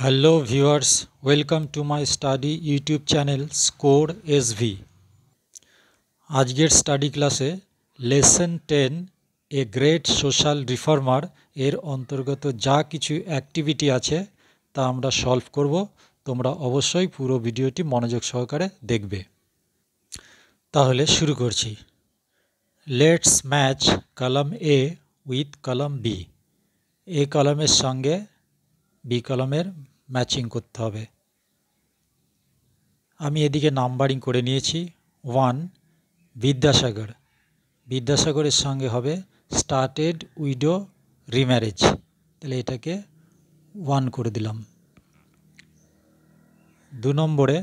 Hello viewers, welcome to my study YouTube channel Score SV. আজকের study ক্লাসে lesson 10 এ great social reformer এর অন্তর্গত যা কিছু অ্যাক্টিভিটি আছে তা আমরা সলভ করব। তোমরা অবশ্যই পুরো ভিডিওটি মনোযোগ সহকারে দেখবে। তাহলে শুরু করছি। Let's match column A with column B. A কলামের সঙ্গে বি কলামের ম্যাচিং করতে হবে। আমি এদিকে নাম্বারিং করে নিয়েছি। 1 বিদ্যাসাগর, বিদ্যাসাগরের সঙ্গে হবে স্টার্টেড উইডো রিম্যারেজ, তাহলে এটাকে 1 করে দিলাম। 2 নম্বরে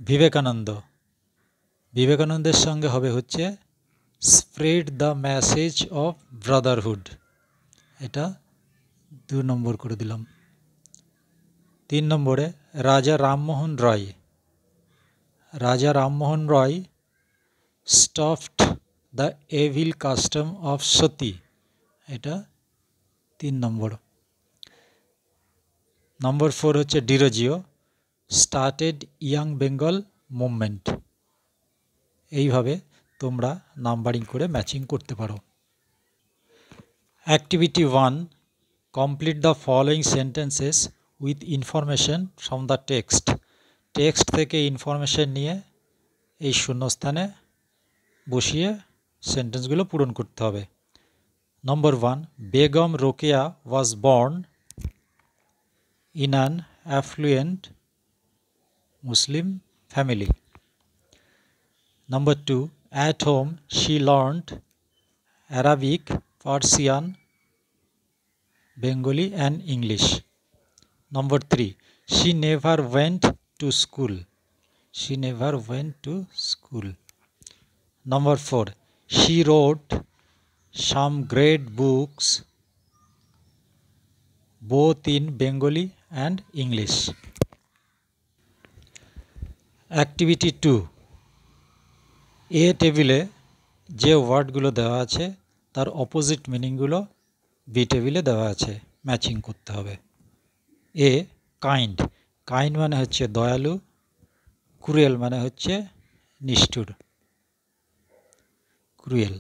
বিবেকানন্দ, বিবেকানন্দের সঙ্গে হবে হচ্ছে spread the message of Brotherhood, এটা 2 নম্বর করে দিলাম। 3 নম্বরে রাজা Rammohan Roy, Raja Rammohan Roy stopped the evil custom of sati, এটা 3 নম্বর। নম্বর 4 হচ্ছে Derozio started young Bengal movement. এইভাবে তোমরা নাম্বারিং করে ম্যাচিং করতে পারো। Activity 1, complete the following sentences with information from the text. Text থেকে ইনফরমেশন নিয়ে এই শূন্যস্থানে বসিয়ে সেন্টেন্সগুলো পূরণ করতে হবে। Number 1, Begum Rokeya was born in an affluent Muslim family. Number 2, at home she learned Arabic, Persian, Bengali and English. Number 3, she never went to school. She never went to school. Number 4, she wrote some great books both in Bengali and English. Activity 2, এ টেবিলে যে ওয়ার্ডগুলো দেওয়া আছে তার opposite মিনিংগুলো B টেবিলে দেওয়া আছে, matching করতে হবে। এ কাইন্ড, কাইন্ড মানে হচ্ছে দয়ালু, ক্রুয়েল মানে হচ্ছে নিষ্ঠুর, ক্রুয়েল।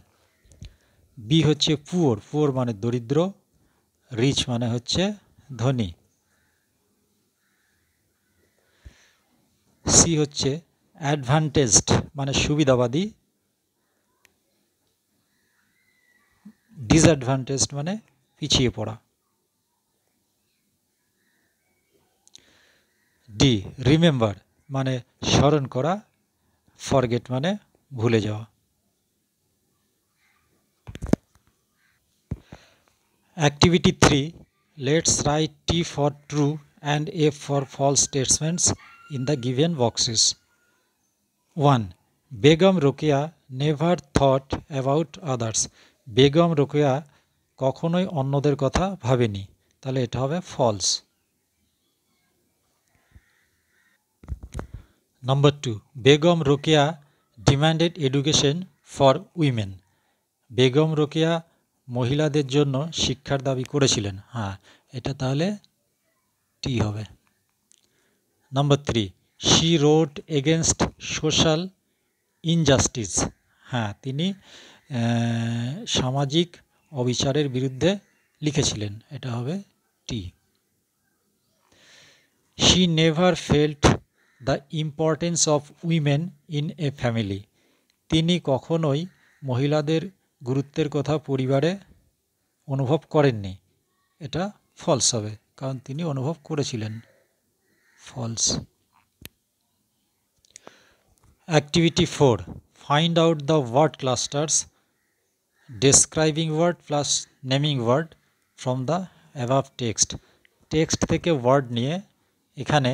বি হচ্ছে পুয়ার, পুয়ার মানে দরিদ্র, রিচ মানে হচ্ছে ধনী। সি হচ্ছে অ্যাডভান্টেজড মানে সুবিধাবাদী, ডিসঅ্যাডভান্টেজড মানে পিছিয়ে পড়া। ডি রিমেম্বার মানে স্মরণ করা, ফরগেট মানে ভুলে যাওয়া। Activity 3, let's write T for true and F for false statements in the given boxes. 1, Begum Rokeya never thought about others. Begum Rokeya কখনোই অন্যদের কথা ভাবেনি, তাহলে এটা হবে false. Number 2, Begum Rokeya demanded education for women. Begum Rokeya মহিলাদের জন্য শিক্ষার দাবি করেছিলেন, হ্যাঁ এটা তাহলে টি হবে। Number 3, she wrote against social injustice. হ্যাঁ তিনি সামাজিক অবিচারের বিরুদ্ধে লিখেছিলেন, এটা হবে টি। She never felt the importance of women in a family. তিনি কখনোই মহিলাদের গুরুত্বের কথা পরিবারে অনুভব করেননি, এটা ফলস হবে কারণ তিনি অনুভব করেছিলেন, false. Activity 4, find out the word clusters describing word plus naming word from the above text. Text থেকে ওয়ার্ড নিয়ে এখানে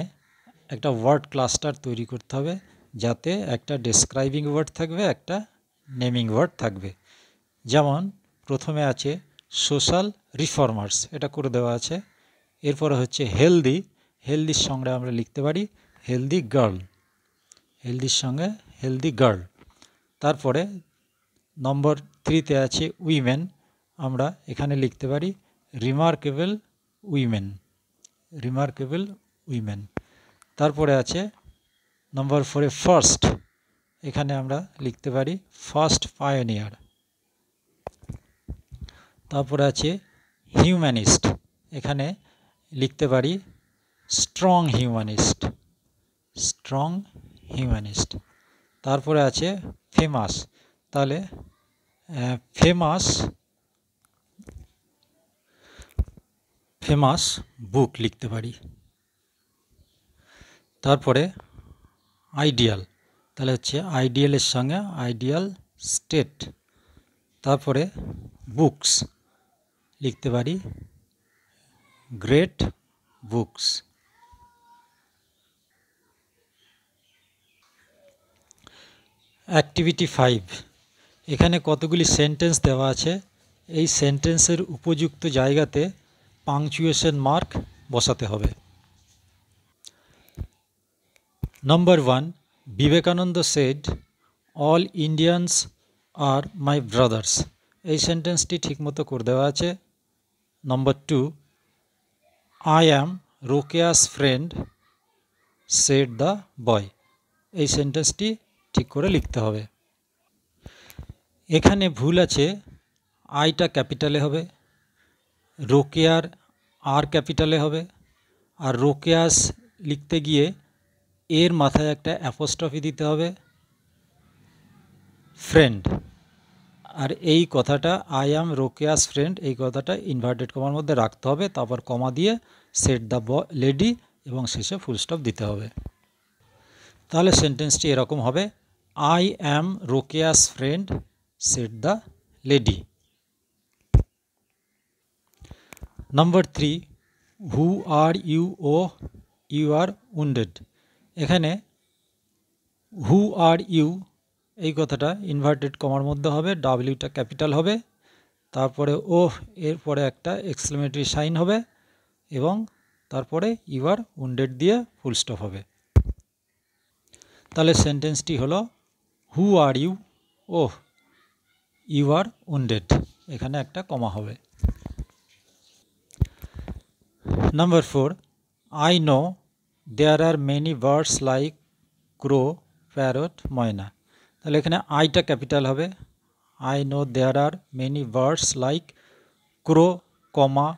একটা ওয়ার্ড ক্লাস্টার তৈরি করতে হবে, যাতে একটা ডেসক্রাইবিং ওয়ার্ড থাকবে, একটা নেমিং ওয়ার্ড থাকবে। যেমন প্রথমে আছে সোশ্যাল রিফর্মার্স, এটা করে দেওয়া আছে। এরপরে হচ্ছে হেলদি, হেলদির সঙ্গে আমরা লিখতে পারি হেলদি গার্ল, হেলদির সঙ্গে হেলদি গার্ল। তারপরে নম্বর 3তে আছে উইমেন, আমরা এখানে লিখতে পারি রিমার্কেবল উইমেন, রিমার্কেবল উইমেন। তারপরে আছে নম্বর 4 ফার্স্ট, এখানে আমরা লিখতে পারি ফার্স্ট পায়োনিয়ার। তারপরে আছে হিউম্যানিস্ট, এখানে লিখতে পারি স্ট্রং হিউম্যানিস্ট, স্ট্রং হিউম্যানিস্ট। তারপরে আছে ফেমাস, তাহলে ফেমাস ফেমাস বুক লিখতে পারি। তারপরে আইডিয়াল, তাহলে হচ্ছে আইডিয়ালের সঙ্গে আইডিয়াল স্টেট। তারপরে বুকস লিখতে পারি গ্রেট বুকস। অ্যাক্টিভিটি 5, এখানে কতগুলি সেন্টেন্স দেওয়া আছে, এই সেন্টেন্সের উপযুক্ত জায়গাতে পাংচুয়েশন মার্ক বসাতে হবে। Number 1, Vivekananda said all Indians are my brothers, এই সেন্টেন্সটি ঠিকমতো করে দেওয়া আছে। Number 2, I am Rokeya's friend said the boy, এই সেন্টেন্সটি ঠিক করে লিখতে হবে। এখানে ভুল আছে, আইটা ক্যাপিটালে হবে, রোকেয়ার আর ক্যাপিটালে হবে, আর রোকেয়াস লিখতে গিয়ে এর মাথায় একটা অ্যাপোস্ট্রফি দিতে হবে, ফ্রেন্ড। আর এই কথাটা আই অ্যাম রোকেয়াস ফ্রেন্ড, এই কথাটা ইনভার্টেড কমার মধ্যে রাখতে হবে, তারপর কমা দিয়ে সেট দ্য লেডি এবং শেষে ফুল স্টপ দিতে হবে। তাহলে সেন্টেন্সটি এরকম হবে, I am Rokeya's friend said the lady. Number 3, who are you O you are wounded, এখানে হু আর ইউ এই কথাটা ইনভার্টেড কমার মধ্যে হবে, ডাব্লিউটা ক্যাপিটাল হবে, তারপরে ও এরপরে একটা এক্সক্লেমেটরি সাইন হবে এবং তারপরে ইউ আর উন্ডেড দিয়ে ফুল স্টপ হবে। তাহলে সেন্টেন্সটি হলো who are you O you are wounded, এখানে একটা কমা হবে। Number 4, I know there are many birds like crow parrot mynah, তাহলে এখানে আইটা ক্যাপিটাল হবে, I know there are many birds like crow comma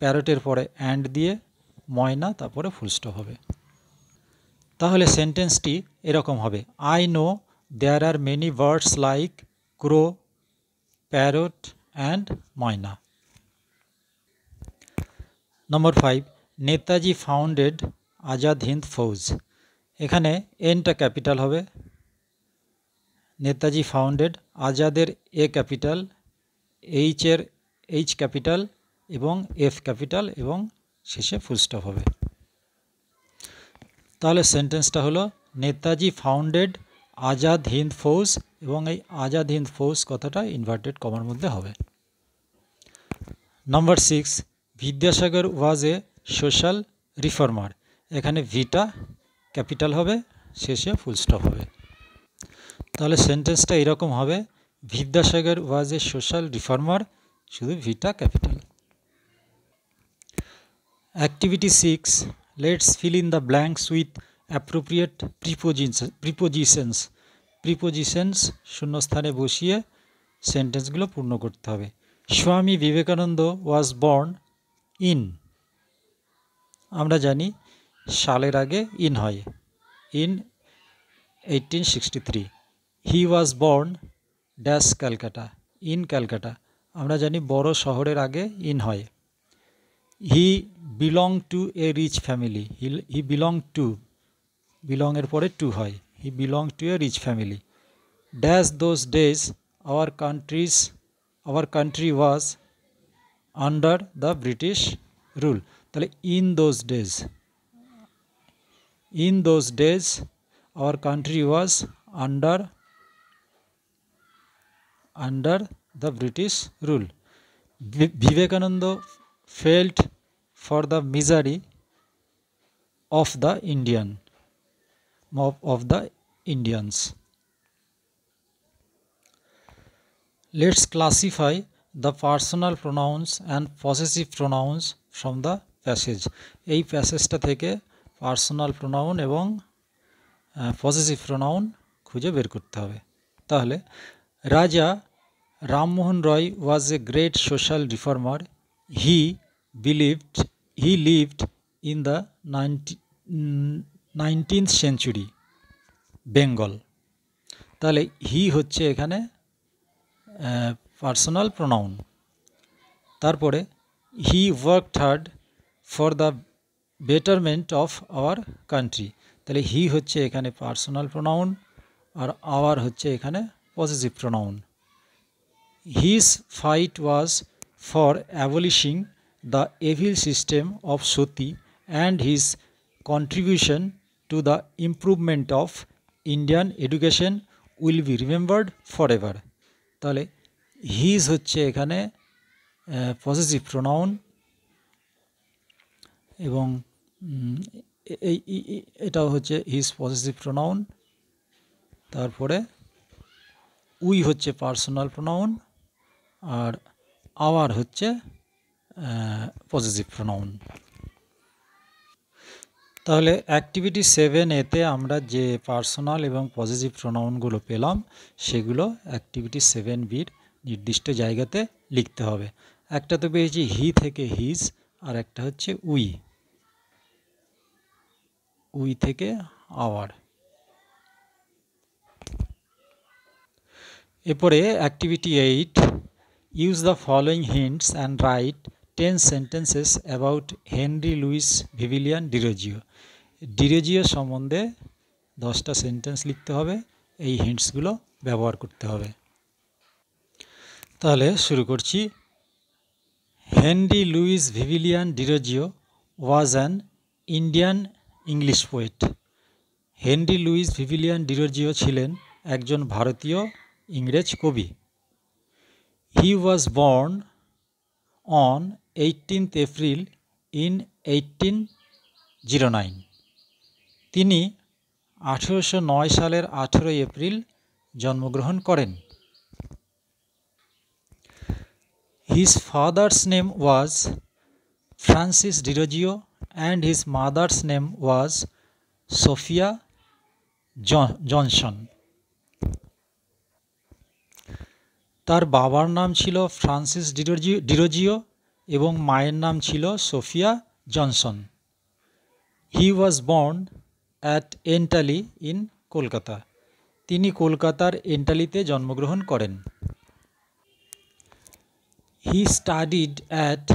প্যারটের পরে অ্যান্ড দিয়ে ময়না তারপরে ফুল স্টপ হবে। তাহলে সেন্টেন্সটি এরকম হবে, I know there are many birds like crow parrot and myna. Number 5, Netaji founded Azad Hind Fauj, এখানে এনটা ক্যাপিটাল হবে, নেতাজি ফাউন্ডেড, আজাদের এ ক্যাপিটাল, এইচ ক্যাপিটাল এবং এফ ক্যাপিটাল এবং শেষে ফুল স্টপ হবে। তাহলে সেন্টেন্সটা হলো নেতাজি ফাউন্ডেড আজাদ হিন্দ ফৌজ এবং এই আজাদ হিন্দ ফৌজ কথাটা ইনভার্টেড কমার মধ্যে হবে। নম্বর 6, Vidyasagar was a social reformer, এখানে ভিটা ক্যাপিটাল হবে, শেষে ফুল স্টপ হবে। তাহলে সেন্টেন্সটা এরকম হবে, Vidyasagar was a social reformer, শুধু ভিটা capital. Activity 6, let's fill in the blanks with appropriate prepositions, prepositions শূন্যস্থানে বসিয়ে সেন্টেন্সগুলো পূর্ণ করতে হবে। স্বামী বিবেকানন্দ ওয়াজ বর্ন ইন, আমরা জানি সালের আগে ইন হয়, in 1863। He was born dash Calcutta, in Calcutta, আমরা জানি বড় শহরের আগে ইন হয়। He belong to a rich family, he belong to, বিলংয়ের পরে টু হয়, he belong to a rich family. Dash those days our country was under the British rule, তাহলে in those days our country was under the British rule. Vivekananda felt for the misery of the Indians. Let's classify the personal pronouns and possessive pronouns from the passage. এই প্যাসেজটা থেকে personal pronoun এবং possessive pronoun খুঁজে বের করতে হবে। তাহলে Raja Rammohan Roy was a great social reformer. He lived in the 19th century Bengal. তাহলে হি হচ্ছে এখানে পার্সোনাল প্রোনাউন। তারপরে he worked hard for the betterment of our country. তাহলে হি হচ্ছে এখানে পার্সোনাল প্রোনাউন আর আওয়ার হচ্ছে এখানে possessive pronoun. His fight was for abolishing the evil system of Sati and his contribution to the improvement of Indian education will be remembered for ever. তাহলে his হচ্ছে এখানে possessive pronoun এবং এটাও হচ্ছে his possessive pronoun. তারপরে we হচ্ছে personal pronoun আর hour হচ্ছে possessive pronoun. তাহলে অ্যাক্টিভিটি 7 আমরা যে পার্সোনাল এবং পজেসিভ প্রোনাউনগুলো পেলাম সেগুলো অ্যাক্টিভিটি 7 নির্দিষ্ট জায়গাতে লিখতে হবে। একটা তো পেয়েছি হি থেকে হিজ, আর একটা হচ্ছে উই থেকে আওয়ার। এরপরে activity 8, use the following hints and write 10 sentences about Henry Louis Vivian Derozio. Derozio সম্বন্ধে 10টা সেন্টেন্স লিখতে হবে, এই হিন্টসগুলো ব্যবহার করতে হবে। তাহলে শুরু করছি। Henry Louis Vivian Derozio was an Indian English poet. Henry Louis Vivian Derozio ছিলেন একজন ভারতীয় ইংরেজ কবি। He was born on 18th April in 1809। তিনি 1809 সালের 18 এপ্রিল জন্মগ্রহণ করেন। His father's name was Francis Dirogio and his mother's name was Sophia Johnson. তার বাবার নাম ছিল ফ্রান্সিস ডিরোজিও এবং মায়ের নাম ছিল Sophia Johnson. He was born at Entally in Kolkata. তিনি কলকাতার এন্টালিতে জন্মগ্রহণ করেন। He studied at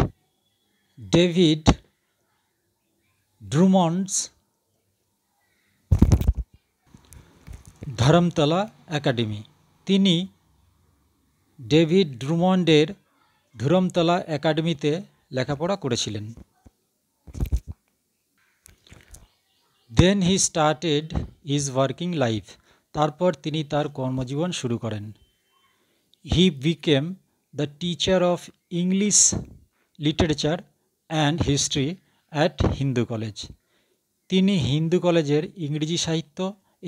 David Drummond's Dharmatala academy. তিনি ডেভিড ড্রুমন্ডের ধর্মতলা একাডেমিতে লেখাপড়া করেছিলেন। Then he started his working life. তারপর তিনি তার কর্মজীবন শুরু করেন। He became the teacher of English literature and history at Hindu College. তিনি হিন্দু কলেজের ইংরেজি সাহিত্য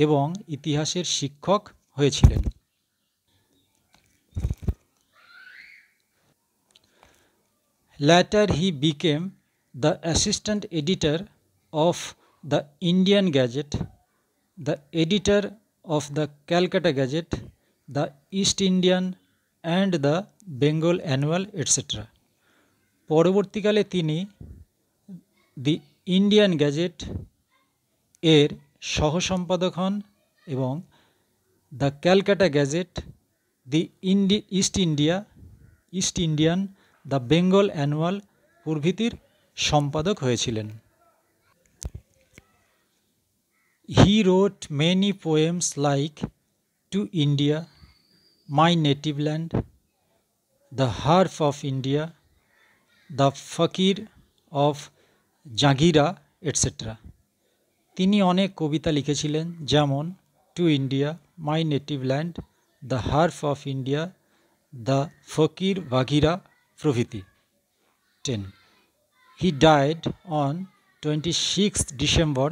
এবং ইতিহাসের শিক্ষক হয়েছিলেন। Later he became the assistant editor of the Indian Gazette, the editor of the Calcutta Gazette, the East Indian and the Bengal Annual, etc. পরবর্তীকালে তিনি দি ইন্ডিয়ান গ্যাজেট এর সহসম্পাদক হন এবং the Calcutta gadget, the east Indian, the Bengal annual প্রভৃতির সম্পাদক হয়েছিলেন। He wrote many poems like To India, My Native Land, The Harp of India, The Fakir of Jagira, etc. তিনি অনেক কবিতা লিখেছিলেন, যেমন to India, my native land, the harp of India, the fakir Baghira প্রভৃতি। 10. He died on 26th December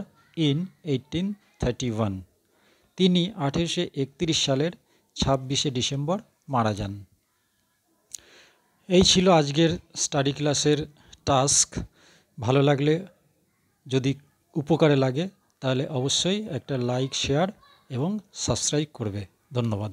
in 1831. তিনি 1831 সালের 26শে December মারা যান। এই ছিল আজকের স্টাডি ক্লাসের টাস্ক। ভালো লাগলে, যদি উপকারে লাগে, তাহলে অবশ্যই একটা লাইক, শেয়ার এবং সাবস্ক্রাইব করবে। ধন্যবাদ।